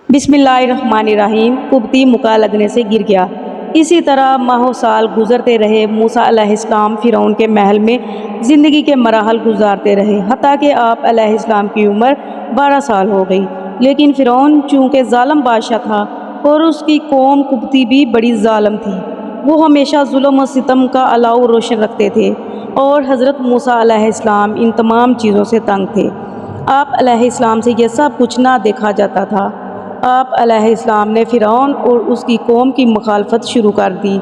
बिस्मिल्लाहिर्रहमानिर्रहीम। कुबती मुका लगने से गिर गया। इसी तरह माहो साल गुजरते रहे। मूसा अलैहिस्सलाम फ़िरौन के महल में ज़िंदगी के मराहल गुजारते रहे, हत्ता कि आप अलैहिस्सलाम की उम्र 12 साल हो गई। लेकिन फ़िरौन चूँकि ज़ालिम बादशाह था और उसकी कौम कुबती भी बड़ी ज़ालिम थी, वो हमेशा जुल्म और सितम का अलाव रोशन रखते थे, और हज़रत मूसा अलैहिस्सलाम इन तमाम चीज़ों से तंग थे। आप अलैहिस्सलाम से ये सब कुछ ना देखा जाता था। आप अलैहिस्सलाम ने फ़िरौन और उसकी कौम की मुखालफत शुरू कर दी,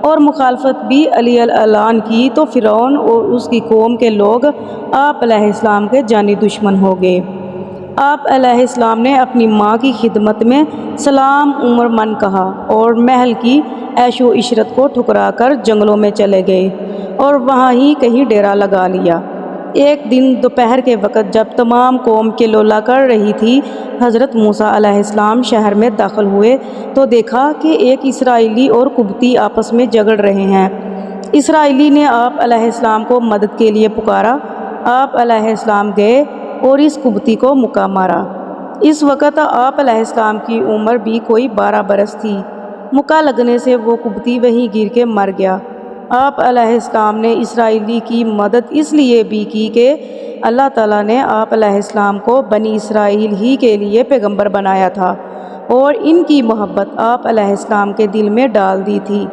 और मुखालफत भी अली-अल-आन की, तो फ़िरौन और उसकी कौम के लोग आप अलैहिस्सलाम के जानी दुश्मन हो गए। आप अलैहिस्सलाम ने अपनी माँ की खिदमत में सलाम उम्र मन कहा और महल की ऐशो इशरत को ठुकरा कर जंगलों में चले गए और वहाँ ही कहीं डेरा लगा लिया। एक दिन दोपहर के वक़्त जब तमाम कौम के लोला कर रही थी, हज़रत मूसा अलैहिस्सलाम शहर में दाखिल हुए तो देखा कि एक इसराइली और कुबती आपस में झगड़ रहे हैं। इसराइली ने आप अलैहिस्सलाम को मदद के लिए पुकारा। आप अलैहिस्सलाम गए और इस कुबती को मुक्का मारा। इस वक़्त आप अलैहिस्सलाम की उम्र भी कोई 12 बरस थी। मुक्का लगने से वो कुबती वहीं गिर के मर गया। आप अलैहिस्सलाम ने इसराइली की मदद इसलिए भी की कि अल्लाह ताला ने आप अलैहिस्सलाम को बनी इसराइल ही के लिए पैगंबर बनाया था और इनकी मोहब्बत आप अलैहिस्सलाम के दिल में डाल दी थी।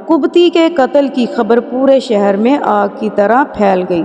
कुबती के कत्ल की खबर पूरे शहर में आग की तरह फैल गई।